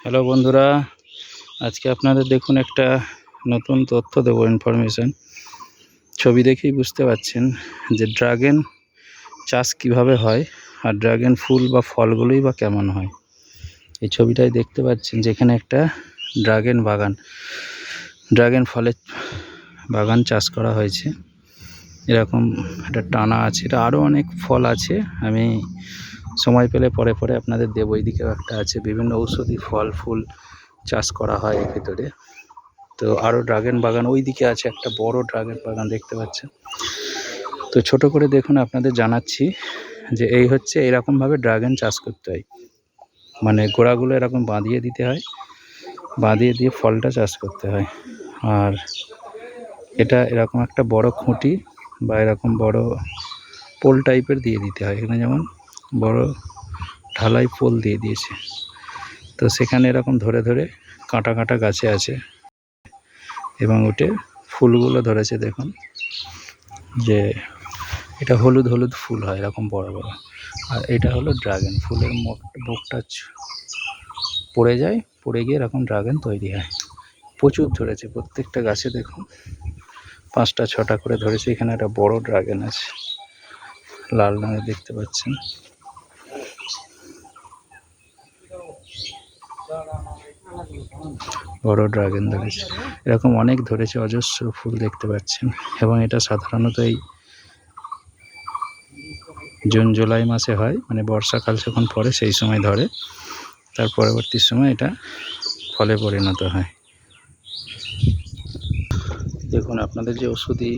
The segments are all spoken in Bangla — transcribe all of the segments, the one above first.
হ্যালো বন্ধুরা, আজকে আপনাদের দেখুন একটা নতুন তথ্য দেবো, ইনফরমেশন। ছবি দেখেই বুঝতে পারছেন যে ড্রাগন চাষ কিভাবে হয় আর ড্রাগন ফুল বা ফলগুলোই বা কেমন হয়। এই ছবিটাই দেখতে পাচ্ছেন যেখানে একটা ড্রাগন ফলের বাগান চাষ করা হয়েছে। এরকম একটা টানা আছে, এটা আরও অনেক ফল আছে, আমি সময় পেলে পরে পরে আপনাদের দেবো। এইদিকেও একটা আছে, বিভিন্ন ঔষধি ফল ফুল চাষ করা হয় এর ভিতরে। তো আরও ড্রাগন বাগান ওই দিকে আছে, একটা বড় ড্রাগন বাগান দেখতে পাচ্ছেন। তো ছোট করে দেখুন, আপনাদের জানাচ্ছি যে এই হচ্ছে এরকমভাবে ড্রাগন চাষ করতে হয়, মানে গোড়াগুলো এরকম বাঁধিয়ে দিতে হয়, বাঁধিয়ে দিয়ে ফলটা চাষ করতে হয়। আর এটা এরকম একটা বড় খুঁটি বা এরকম বড় পোল টাইপের দিয়ে দিতে হয়। এখানে যেমন বড় ঢালাই পোল দিয়ে দিয়েছে, তো সেখানে এরকম ধরে ধরে কাঁটা কাঁটা গাছে আছে এবং ওটে ফুলগুলো ধরেছে। দেখুন যে এটা হলুদ হলুদ ফুল হয় এরকম বড় বড়, আর এটা হলো ড্রাগন ফুলের মুখটা পড়ে যায়, পড়ে গিয়ে এরকম ড্রাগন তৈরি হয়। প্রচুর ধরেছে প্রত্যেকটা গাছে, দেখুন 5টা 6টা করে ধরেছে। এখানে একটা বড় ড্রাগন আছে, লাল রঙের দেখতে পাচ্ছেন। বড় ড্রাগন ধরেছে, এরকম অনেক ধরেছে, অজস্র ফুল দেখতে পাচ্ছেন। এবং এটা সাধারণত এই জুন জুলাই মাসে হয়, মানে বর্ষাকাল যখন পড়ে সেই সময় ধরে, তার পরবর্তী সময় এটা ফলে পরিণত হয়। দেখুন আপনাদের যে ওষুধি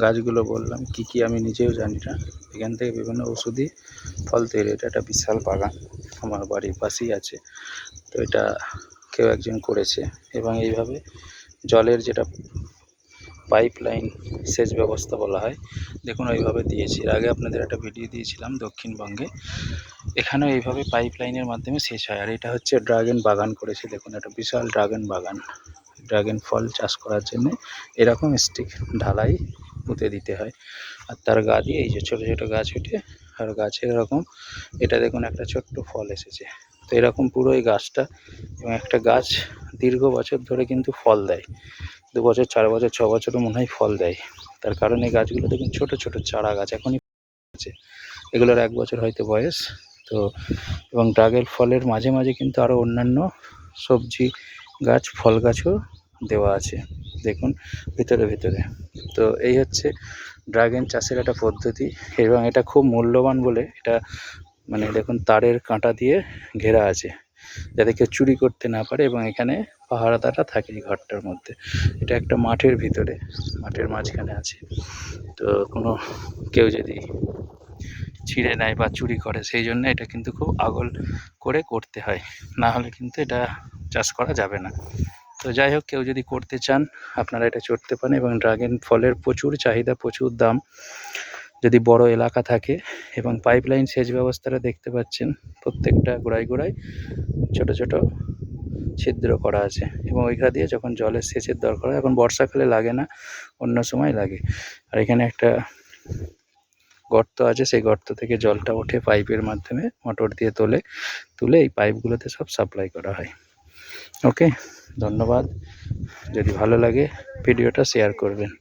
গাছগুলো বললাম, কি আমি নিজেও জানি না, এখান থেকে বিভিন্ন ওষুধি ফল তৈরি। এটা একটা বিশাল বাগান, আমার বাড়ির পাশেই আছে। তো এটা কেউ একজন করেছে এবং এইভাবে জলের যেটা পাইপ লাইন সেচ ব্যবস্থা বলা হয়, দেখুন ওইভাবে দিয়েছি। এর আগে আপনাদের একটা ভিডিও দিয়েছিলাম দক্ষিণবঙ্গে, এখানেও এইভাবে পাইপ লাইনের মাধ্যমে সেচ হয়। আর এটা হচ্ছে ড্রাগন বাগান করেছে, দেখুন একটা বিশাল ড্রাগন বাগান। ড্রাগন ফল চাষ করার জন্য এরকম স্টিক ঢালাই পুঁতে দিতে হয়, আর তার গা দিয়ে এই যে ছোটো ছোটো গাছ ওঠে, আর গাছের এরকম এটা দেখুন একটা ছোট্ট ফল এসেছে। তো এরকম পুরো এই গাছটা, এবং একটা গাছ দীর্ঘ বছর ধরে কিন্তু ফল দেয়, 2 বছর 4 বছর 6 বছরও মনে হয় ফল দেয়। তার কারণ এই গাছগুলো দেখুন ছোট ছোট চারা গাছ, এখনই আছে, এগুলোর 1 বছর হয়তো বয়স। তো এবং ড্রাগন ফলের মাঝে মাঝে কিন্তু আরও অন্যান্য সবজি গাছ ফল গাছও দেওয়া আছে, দেখুন ভিতরে ভিতরে। তো এই হচ্ছে ড্রাগন চাষের একটা পদ্ধতি, এবং এটা খুব মূল্যবান বলে এটা, মানে দেখুন তারের কাঁটা দিয়ে ঘেরা আছে যাতে কেউ চুরি করতে না পারে, এবং এখানে পাহারাদাররা থাকে এই ঘরটার মধ্যে। এটা একটা মাঠের ভিতরে, মাঠের মাঝখানে আছে। তো কোনো কেউ যদি ছিঁড়ে নেয় বা চুরি করে, সেই জন্য এটা কিন্তু খুব আগল করে করতে হয়, না হলে কিন্তু এটা চাষ করা যাবে না। তো যাই হোক, কেউ যদি করতে চান আপনারা এটা করতে পারেন। এবং ড্রাগন ফলের প্রচুর চাহিদা, প্রচুর দাম, যদি বড় এলাকা থাকে। এবং পাইপলাইন সেচ ব্যবস্থাটা দেখতে পাচ্ছেন, প্রত্যেকটা গোড়ায় গোড়ায় ছোট ছোট ছিদ্র করা আছে, এবং ওইখান দিয়ে যখন জলের সেচের দরকার হয়, এখন বর্ষাকালে লাগে না, অন্য সময় লাগে। আর এখানে একটা গর্ত আছে, সেই গর্ত থেকে জলটা ওঠে পাইপের মাধ্যমে, মোটর দিয়ে তুলে এই পাইপগুলোতে সব সাপ্লাই করা হয়। ওকে, ধন্যবাদ। যদি ভালো লাগে ভিডিওটা শেয়ার করবেন।